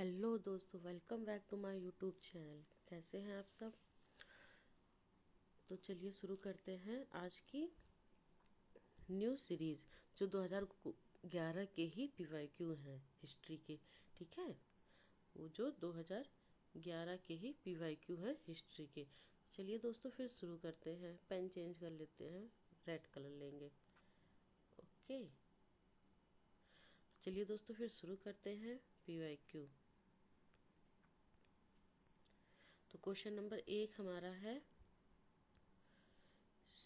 Hello दोस्तों, welcome back to my YouTube channel. कैसे हैं आप सब? तो चलिए शुरू करते हैं आज की न्यू सीरीज, जो 2011 के ही पीवाईक्यू हैं हिस्ट्री के। ठीक है, वो जो 2011 के ही पीवाईक्यू हैं हिस्ट्री के। चलिए दोस्तों फिर शुरू करते हैं। पेन चेंज कर लेते हैं, रेड कलर लेंगे। ओके, चलिए दोस्तों फिर शुरू करते हैं पीवाईक्यू। तो क्वेश्चन नंबर 1 हमारा है,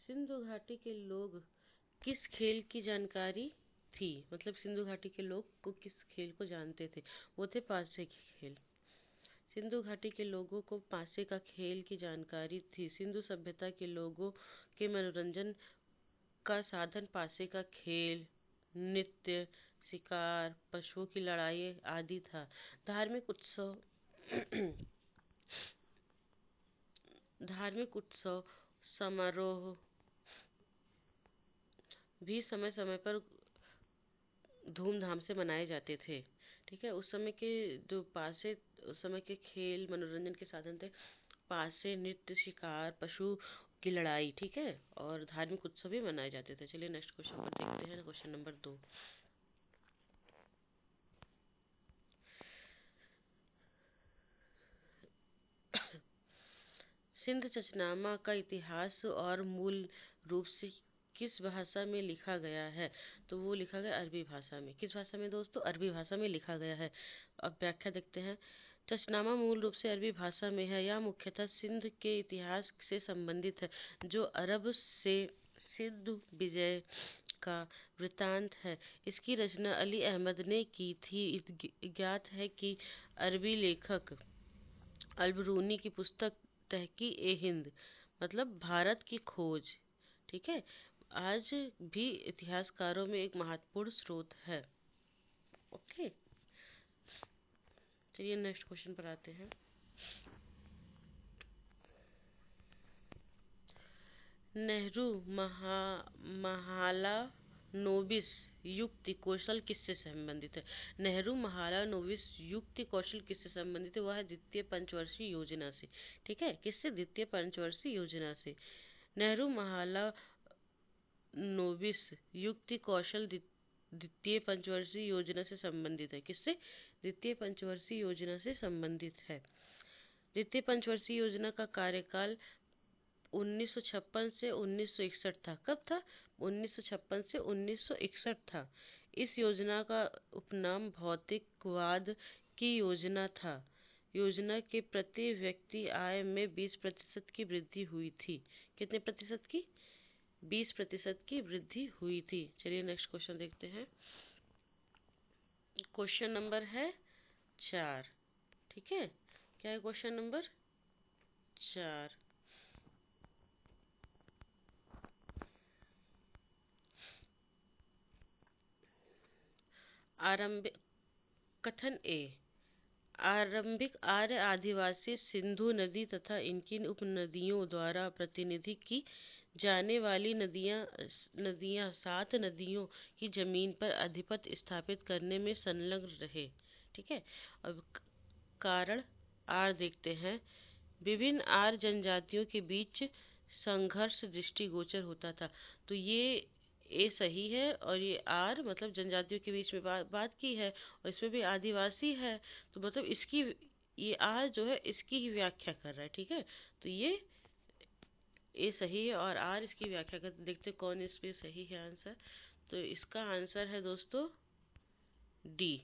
सिंधु घाटी के लोग किस खेल की जानकारी थी? मतलब सिंधु घाटी के लोग को किस खेल को जानते थे? वो थे पासे के खेल। सिंधु घाटी के लोगों को पासे का खेल की जानकारी थी। सिंधु सभ्यता के लोगों के मनोरंजन का साधन पासे का खेल, नृत्य, शिकार, पशुओं की लड़ाई आदि था। धार्मिक उत्सव धार्मिक उत्सव समारोह भी समय समय पर धूमधाम से मनाए जाते थे। ठीक है, उस समय के जो पासे उस समय के खेल मनोरंजन के साधन थे पासे, नृत्य, शिकार, पशु की लड़ाई। ठीक है, और धार्मिक उत्सव भी मनाए जाते थे। चलिए नेक्स्ट क्वेश्चन पर देखते हैं, क्वेश्चन नंबर 2। सिंध चचनामा का इतिहास और मूल रूप से किस भाषा में लिखा गया है? तो वो लिखा गया अरबी भाषा में। किस भाषा में दोस्तों? अरबी भाषा में लिखा गया है। अब व्याख्या देखते हैं। चचनामा मूल रूप से अरबी भाषा में है। यह मुख्यतः सिंध के इतिहास से संबंधित है, जो अरब से सिंधु विजय का वृत्तांत है। इसकी रचना अली अहमद ने की थी। ज्ञात है कि अरबी लेखक अल-बरूनी की पुस्तक तहक़ीक़-ए-हिंद, मतलब भारत की खोज, ठीक है, आज भी इतिहासकारों में एक महत्वपूर्ण स्रोत है। ओके, चलिए नेक्स्ट क्वेश्चन पर आते हैं। नेहरू महालानोबिस युक्ति कौशल किससे संबंधित है? नेहरू महालानोबिस युक्ति कौशल किससे संबंधित है? वह है द्वितीय पंचवर्षीय योजना से। ठीक है, किससे? द्वितीय पंचवर्षीय योजना से। नेहरू महालानोबिस युक्ति कौशल द्वितीय पंचवर्षीय योजना से संबंधित है। किससे? द्वितीय पंचवर्षीय योजना से संबंधित है। द्वितीय पंचवर्षीय योजना का कार्यकाल 1956 से 1961 था। कब था? 1956 से 1961 था। इस योजना का उपनाम भौतिकवाद की योजना था। योजना के प्रति व्यक्ति आय में 20% की वृद्धि हुई थी। कितने प्रतिशत की? 20% की वृद्धि हुई थी। चलिए नेक्स्ट क्वेश्चन देखते हैं। क्वेश्चन नंबर है 4। ठीक है, क्या है क्वेश्चन नंबर 4? आरंभिक कथन ए, आरंभिक आर्य आदिवासी सिंधु नदी तथा इनकी उपनदियों द्वारा प्रतिनिधि की जाने वाली नदियां 7 नदियों की जमीन पर आधिपत्य स्थापित करने में संलग्न रहे। ठीक है, अब कारण आर देखते हैं। विभिन्न आर जनजातियों के बीच संघर्ष दृष्टिगोचर होता था। तो ये ए सही है, और ये आर मतलब जनजातियों के बीच में बात की है, और इसमें भी आदिवासी है, तो मतलब इसकी ये आर जो है इसकी ही व्याख्या कर रहा है। ठीक है, तो ये ए सही है और आर इसकी व्याख्या कर। देखते कौन इसमें सही है आंसर। तो इसका आंसर है दोस्तों डी।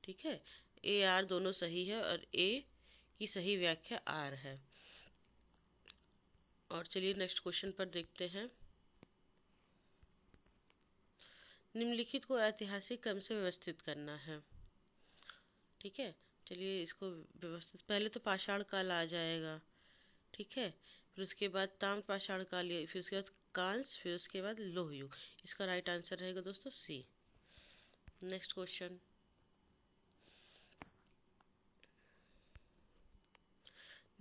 ठीक है, ए आर दोनों सही है और ए की सही व्याख्या आर है। और चलिए नेक्स्ट क्वेश्चन पर देखते हैं। निम्नलिखित को ऐतिहासिक क्रम से व्यवस्थित करना है। ठीक है, चलिए इसको व्यवस्थित, पहले तो पाषाण काल आ जाएगा। ठीक है, फिर उसके बाद ताम्र पाषाण काल, फिर उसके बाद कांस्य, फिर उसके बाद लौह युग। इसका राइट आंसर रहेगा दोस्तों सी। Next question.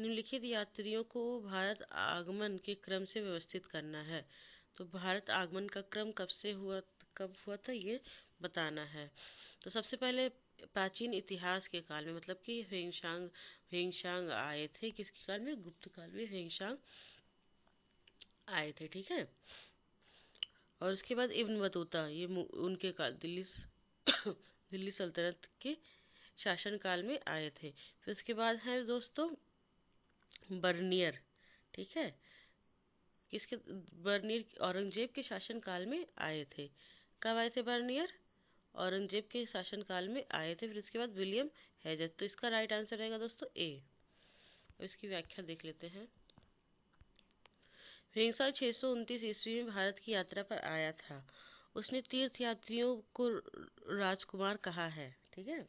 निम्नलिखित यात्रियों को भारत आगमन के क्रम से व्यवस्थित करना है। तो भारत आगमन का क्रम कब हुआ था ये बताना है। तो सबसे पहले प्राचीन इतिहास के काल में, मतलब कि ह्वेंशांग आए थे, किसके काल में? गुप्त काल में ह्वेंशांग आए थे, ठीक है। और उसके बाद इब्न बतूता, ये उनके काल, दिल्ली दिल्ली सल्तनत के शासन काल में आए थे। फिर उसके बाद है दोस्तों बर्नियर, ठीक है। किसके? बर्नियर औरंगजेब के शासन काल में आए थे। कब आए थे बर्नियर? औरंगजेब के शासन काल में आए थे। फिर उसके बाद विलियम हेजर, तो इसका राइट आंसर रहेगा दोस्तों ए। और इसकी व्याख्या देख लेते हैं। हिंसा 629 ईस्वी में भारत की यात्रा पर आया था। उसने तीर्थ यात्रियों को राजकुमार कहा है, ठीक है।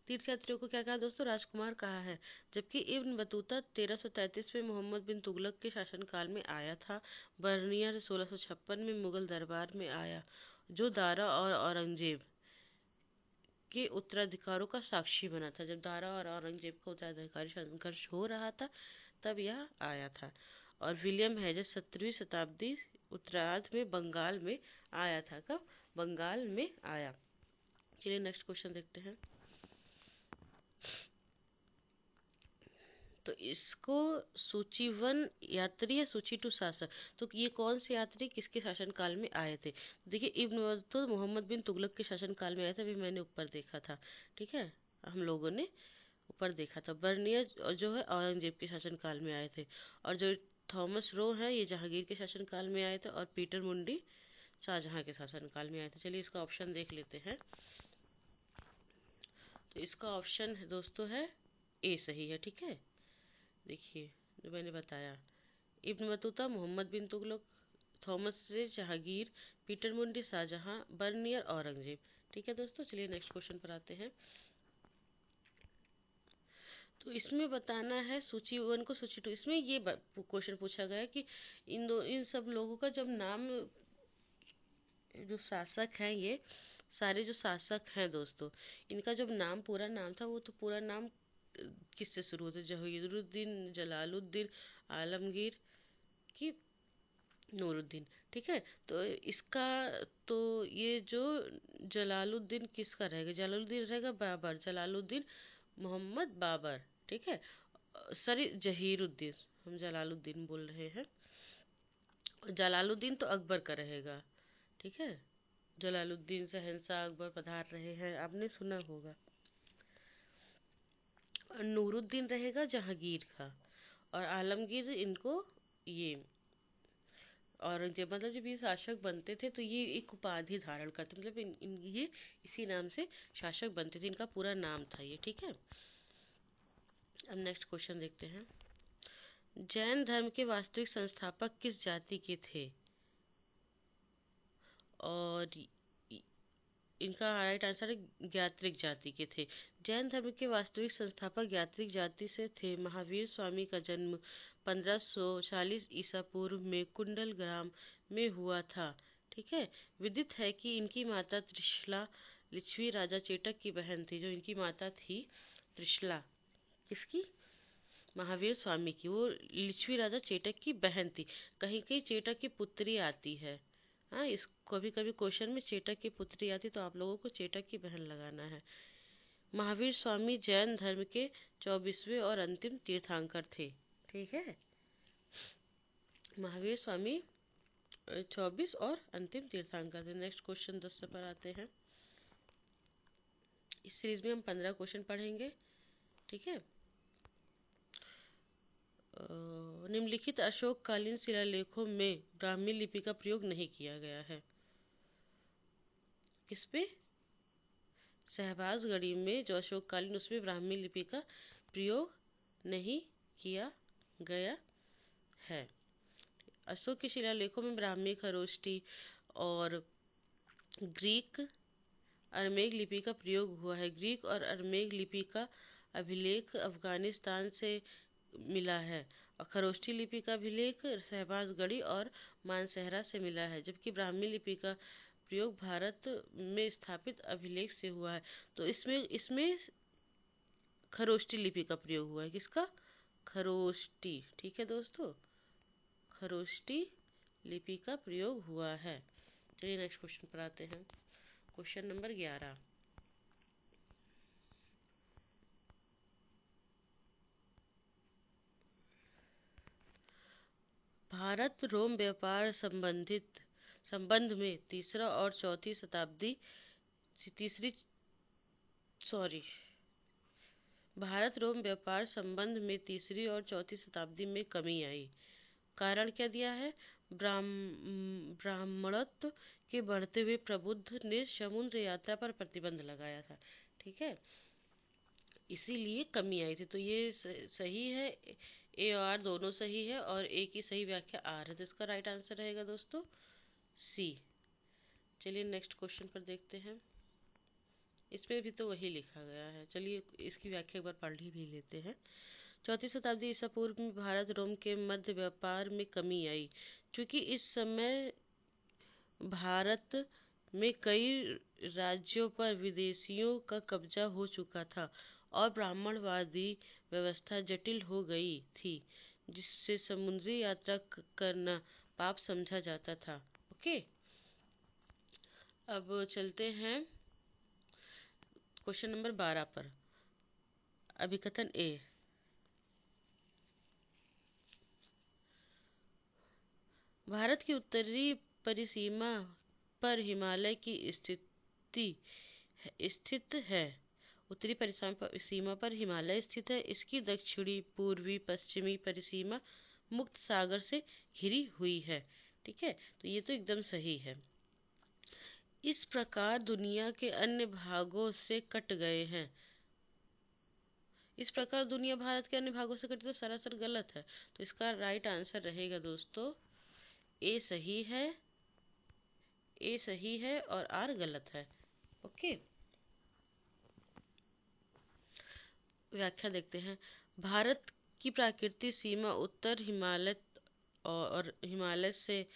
तीर्थयात्रियों को क्या कहा दोस्तों? राजकुमार कहा है। जबकि इब्न बतूता 1333 में मोहम्मद बिन तुगलक के शासनकाल में आया था। बर्नियर 1656 में मुगल दरबार में आया, जो दारा और औरंगजेब के उत्तराधिकारों का साक्षी बना था। जब दारा और औरंगजेब का उत्तराधिकारी संघर्ष हो रहा था, तब यह आया था। और विलियम हेजर 17वीं शताब्दी उत्तरार्ध में बंगाल में आया था। कब? बंगाल में आया। चलिए नेक्स्ट क्वेश्चन देखते हैं। तो इसको सूची वन यात्री या सूची टू शासक, तो ये कौन से यात्री किसके शासन काल में आए थे? देखिए इब्न बतूता मोहम्मद बिन तुगलक के शासन काल में आया था, अभी मैंने ऊपर देखा था, ठीक है, हम लोगों ने ऊपर देखा था। बर्नियर जो है औरंगजेब के शासन काल में आए थे। और जो थॉमस रो है ये जहांगीर के शासन काल में आए थे। और पीटर मुंडी शाहजहां के शासन काल में आए थे। चलिए इसका ऑप्शन देख लेते हैं। तो इसका ऑप्शन है दोस्तों है ए सही है, ठीक है। देखिए जो मैंने बताया, इब्न बतूता मोहम्मद बिन तुगलक, थॉमस रे जहांगीर, पीटर मुंडी शाहजहां, बर्नियर औरंगजेब, ठीक है दोस्तों। चलिए नेक्स्ट क्वेश्चन पर आते हैं। तो इसमें बताना है सूची वन को सूची टू। इसमें ये क्वेश्चन पूछा गया है कि इन सब लोगों का जब नाम, जो शासक हैं, ये सारे जो शासक हैं दोस्तों, इनका जब नाम पूरा नाम था, वो तो पूरा नाम किससे शुरू होता है? जहीरुद्दीन, जलालुद्दीन, आलमगीर की नूरुद्दीन, ठीक है। तो इसका, तो ये जो जलालुद्दीन किसका रहेगा? जलालुद्दीन रहेगा बाबर, जलालुद्दीन मोहम्मद बाबर, ठीक है। सॉरी जहीरुद्दीन, हम जलालुद्दीन बोल रहे हैं। जलालुद्दीन तो अकबर का रहेगा, ठीक है। जलालुद्दीन शहंशाह अकबर पधार रहे हैं, आपने सुना होगा। और नूरुद्दीन रहेगा जहांगीर का। और आलमगीर इनको ये औरंगजेब, मतलब जब ये शासक बनते थे तो ये एक उपाधि धारण करते, मतलब ये इसी नाम से शासक बनते थे, इनका पूरा नाम था ये, ठीक है। अब नेक्स्ट क्वेश्चन देखते हैं। जैन धर्म के वास्तविक संस्थापक किस जाति के थे? और इनका राइट आंसर है ज्ञात्रिक जाति के थे। जैन धर्म के वास्तविक संस्थापक ज्ञात्रिक जाति से थे। महावीर स्वामी का जन्म 1540 ईसा पूर्व में कुंडल ग्राम में हुआ था, ठीक है। विदित है कि इनकी माता त्रिशला लिच्छवी राजा चेटक की बहन थी। जो इनकी माता थी त्रिशला, किसकी? महावीर स्वामी की, वो लिच्छवी राजा चेटक की बहन थी। कहीं कहीं चेटक की पुत्री आती है, हाँ, इस कभी कभी क्वेश्चन में चेटक की पुत्री आती, तो आप लोगों को चेटक की बहन लगाना है। महावीर स्वामी जैन धर्म के 24वें और अंतिम तीर्थंकर थे, ठीक है। महावीर स्वामी 24 और अंतिम तीर्थंकर थे। नेक्स्ट क्वेश्चन 10 पर आते हैं। इस सीरीज में हम 15 क्वेश्चन पढ़ेंगे, ठीक है। निम्नलिखित अशोककालीन शिलालेखों में ब्राह्मी लिपि का प्रयोग नहीं किया गया है। किस पे? शहबाजगढ़ी में जो अशोककालीन, उसमें ब्राह्मी लिपि का प्रयोग नहीं किया गया है। अशोक के शिलालेखों में ब्राह्मी, खरोष्टी और ग्रीक अरमेक लिपि का प्रयोग हुआ है। ग्रीक और अरमेक लिपि का अभिलेख अफगानिस्तान से मिला है। और खरोष्टी लिपि का अभिलेख शहबाजगढ़ी और मानसेहरा से मिला है। जबकि ब्राह्मी लिपि का प्रयोग भारत में स्थापित अभिलेख से हुआ है। तो इसमें इसमें खरोष्टी लिपि का प्रयोग हुआ है। किसका? खरोष्टी, ठीक है दोस्तों, खरोष्टी लिपि का प्रयोग हुआ है। चलिए नेक्स्ट क्वेश्चन पर आते हैं। Question number 11। भारत रोम व्यापार संबंध में तीसरा और चौथी शताब्दी तीसरी सॉरी भारत रोम व्यापार संबंध में तीसरी और चौथी शताब्दी में कमी आई। कारण क्या दिया है? ब्राह्मणत्व के बढ़ते हुए प्रबुद्ध ने समुद्र यात्रा पर प्रतिबंध लगाया था। ठीक है, इसीलिए कमी आई थी। तो ये सही है, ए और आर दोनों सही है, और ए की सही व्याख्या आर है। तो इसका राइट आंसर रहेगा दोस्तों सी। चलिए नेक्स्ट क्वेश्चन पर देखते हैं। इसमें भी तो वही लिखा गया है। चलिए इसकी व्याख्या एक बार पढ़ ही भी लेते हैं। चौथी शताब्दी ईसा पूर्व में भारत रोम के मध्य व्यापार में कमी आई, क्योंकि इस समय भारत में कई राज्यों पर विदेशियों का कब्जा हो चुका था और ब्राह्मणवादी व्यवस्था जटिल हो गई थी, जिससे समुद्री यात्रा करना पाप समझा जाता था। ओके, अब चलते हैं क्वेश्चन नंबर 12 पर। अभिकथन ए। भारत की उत्तरी परिसीमा पर हिमालय की स्थित है। उत्तरी परिसीमा पर हिमालय स्थित है। इसकी दक्षिणी पूर्वी पश्चिमी परिसीमा मुक्त सागर से घिरी हुई है। ठीक है, तो ये तो एकदम सही है। इस प्रकार दुनिया के अन्य भागों से कट गए हैं। इस प्रकार दुनिया भारत के अन्य भागों से कटी, तो सरासर गलत है। तो इसका राइट आंसर रहेगा दोस्तों ए सही है, ए सही है और आर गलत है। ओके, व्याख्या देखते हैं। भारत की प्राकृतिक सीमा उत्तर हिमालय से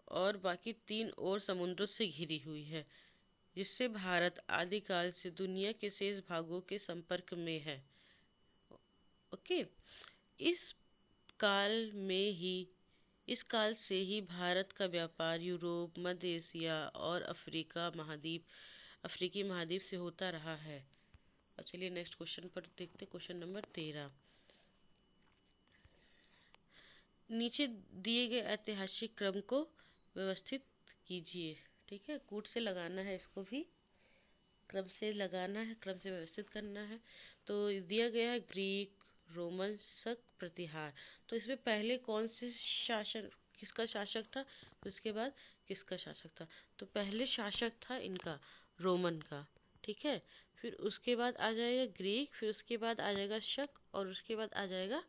और बाकी 3 और समुद्रों से घिरी हुई है, जिससे भारत आदिकाल से दुनिया के शेष भागों के संपर्क में है। ओके, इस काल में ही इस काल से ही भारत का व्यापार यूरोप, मध्य एशिया और अफ्रीकी महाद्वीप से होता रहा है। और चलिए नेक्स्ट क्वेश्चन पर देखते हैं। Question number 13। नीचे दिए गए ऐतिहासिक क्रम को व्यवस्थित कीजिए। ठीक है, कूट से लगाना है, इसको भी क्रम से लगाना है, क्रम से व्यवस्थित करना है। तो दिया गया है ग्रीक, रोमन, शक, प्रतिहार। तो इसमें पहले कौन से शासक, किसका शासक था, उसके बाद किसका शासक था? तो पहले शासक था इनका रोमन का। ठीक है, फिर उसके बाद आ जाएगा ग्रीक, फिर उसके बाद आ जाएगा शक, और उसके बाद आ जाएगा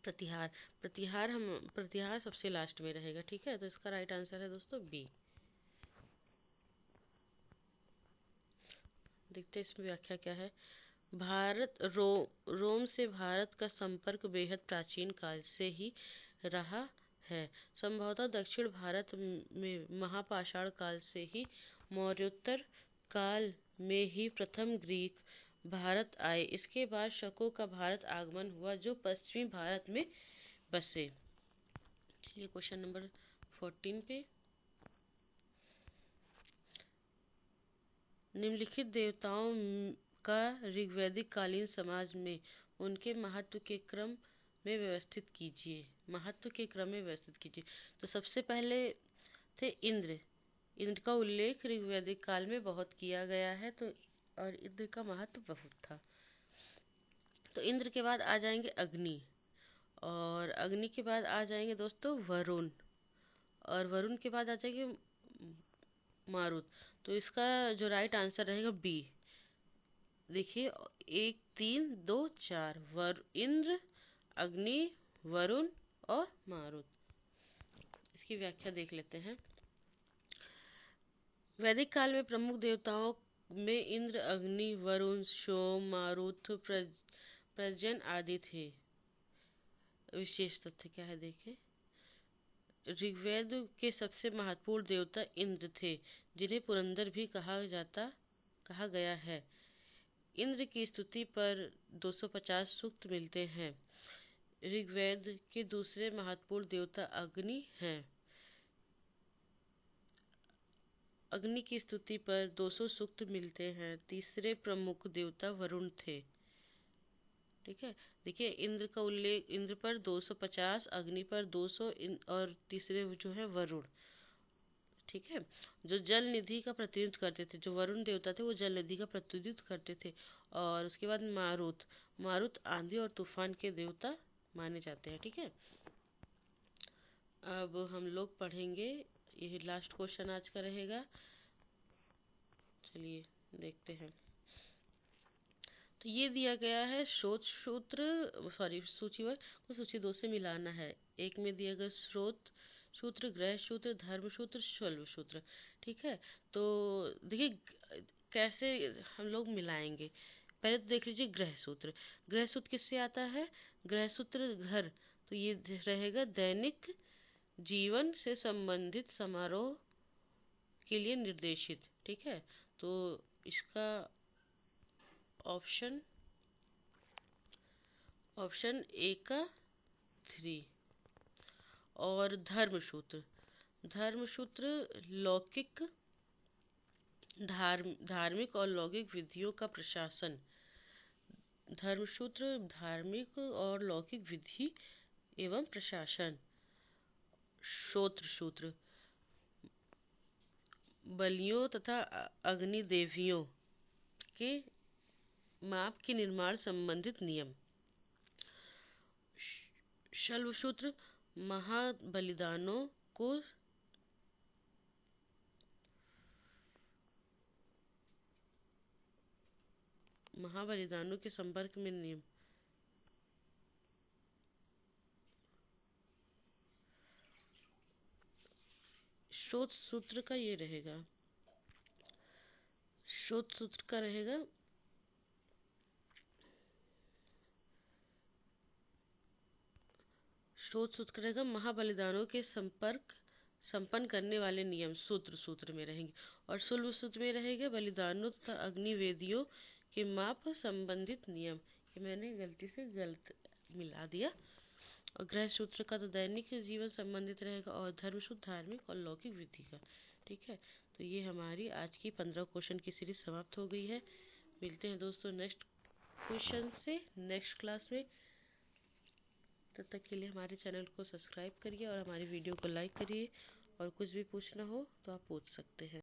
प्रतिहार। प्रतिहार सबसे लास्ट में रहेगा। ठीक है, तो इसका राइट आंसर है दोस्तों बी। देखते हैं इसमें व्याख्या क्या है। रोम से भारत का संपर्क बेहद प्राचीन काल से ही रहा है। संभवतः दक्षिण भारत में महापाषाण काल से ही मौर्योत्तर काल में ही प्रथम ग्रीक भारत आए। इसके बाद शकों का भारत आगमन हुआ, जो पश्चिमी भारत में बसे। चलिए क्वेश्चन नंबर 14 पे। निम्नलिखित देवताओं का ऋग्वैदिक कालीन समाज में उनके महत्व के क्रम में व्यवस्थित कीजिए। महत्व के क्रम में व्यवस्थित कीजिए। तो सबसे पहले थे इंद्र। इंद्र का उल्लेख ऋग्वैदिक काल में बहुत किया गया है, तो और इंद्र का महत्व बहुत था। तो इंद्र के बाद आ जाएंगे अग्नि, और अग्नि के बाद आ जाएंगे दोस्तों वरुण, और वरुण के बाद आ जाएंगे मारुत। तो इसका जो राइट आंसर रहेगा बी। देखिए 1 3 2 4 इंद्र, अग्नि, वरुण और मारुत। इसकी व्याख्या देख लेते हैं। वैदिक काल में प्रमुख देवताओं में इंद्र, अग्नि, वरुण, सोम, मारुत, प्रजन आदि थे। विशेष तथ्य क्या है देखें। ऋग्वेद के सबसे महत्वपूर्ण देवता इंद्र थे, जिन्हें पुरंदर भी कहा गया है। इंद्र की स्तुति पर 250 सूक्त मिलते हैं। ऋग्वेद के दूसरे महत्वपूर्ण देवता अग्नि हैं। अग्नि की स्तुति पर 200 सूक्त मिलते हैं। तीसरे प्रमुख देवता वरुण थे। ठीक है, देखिए इंद्र का उल्लेख, इंद्र पर 250, अग्नि पर 200, और तीसरे जो है वरुण। ठीक है, जो जल निधि का प्रतिनिधित्व करते थे, जो वरुण देवता थे वो जल निधि का प्रतिनिधित्व करते थे। और उसके बाद मारुत, मारुत आंधी और तूफान के देवता माने जाते हैं। ठीक है, अब हम लोग पढ़ेंगे, यही लास्ट क्वेश्चन आज का रहेगा। चलिए देखते हैं। तो ये दिया गया है स्रोत सूत्र, सॉरी सूचीवर को सूची 2 से मिलाना है। एक में दिया गया स्रोत सूत्र, ग्रह सूत्र, धर्म सूत्र, शल्व सूत्र। ठीक है, तो देखिए कैसे हम लोग मिलाएंगे। पहले तो देख लीजिए ग्रह सूत्र। ग्रह सूत्र किससे आता है? ग्रह सूत्र घर, तो ये रहेगा दैनिक जीवन से संबंधित समारोह के लिए निर्देशित। ठीक है, तो इसका ऑप्शन ए का 3। और धर्म सूत्र, धर्म सूत्र लौकिक धार्मिक और लौकिक विधियों का प्रशासन। धर्म सूत्र धार्मिक और लौकिक विधि एवं प्रशासन। श्रोत्र सूत्र बलियों तथा अग्नि देवियों के माप के निर्माण संबंधित नियम। शल्व सूत्र महाबलिदानों को के संपर्क में नियम। स्रोत सूत्र का ये रहेगा, स्रोत सूत्र का रहेगा स्रोत सूत्र रहेगा महाबलिदानों के संपर्क संपन्न करने वाले नियम सूत्र में रहेंगे। और शुल्ब सूत्र में रहेगा बलिदानों तथा अग्निवेदियों के माप संबंधित नियम। ये मैंने गलती से गलत मिला दिया। और ग्रह सूत्र का तो दैनिक जीवन संबंधित रहेगा, और धर्म सूत्र धार्मिक और लौकिक विधि का। ठीक है, तो ये हमारी आज की 15 क्वेश्चन की सीरीज समाप्त हो गई है। मिलते हैं दोस्तों नेक्स्ट क्वेश्चन से नेक्स्ट क्लास में। तब तक के लिए हमारे चैनल को सब्सक्राइब करिए और हमारी वीडियो को लाइक करिए। और कुछ भी पूछना हो तो आप पूछ सकते हैं।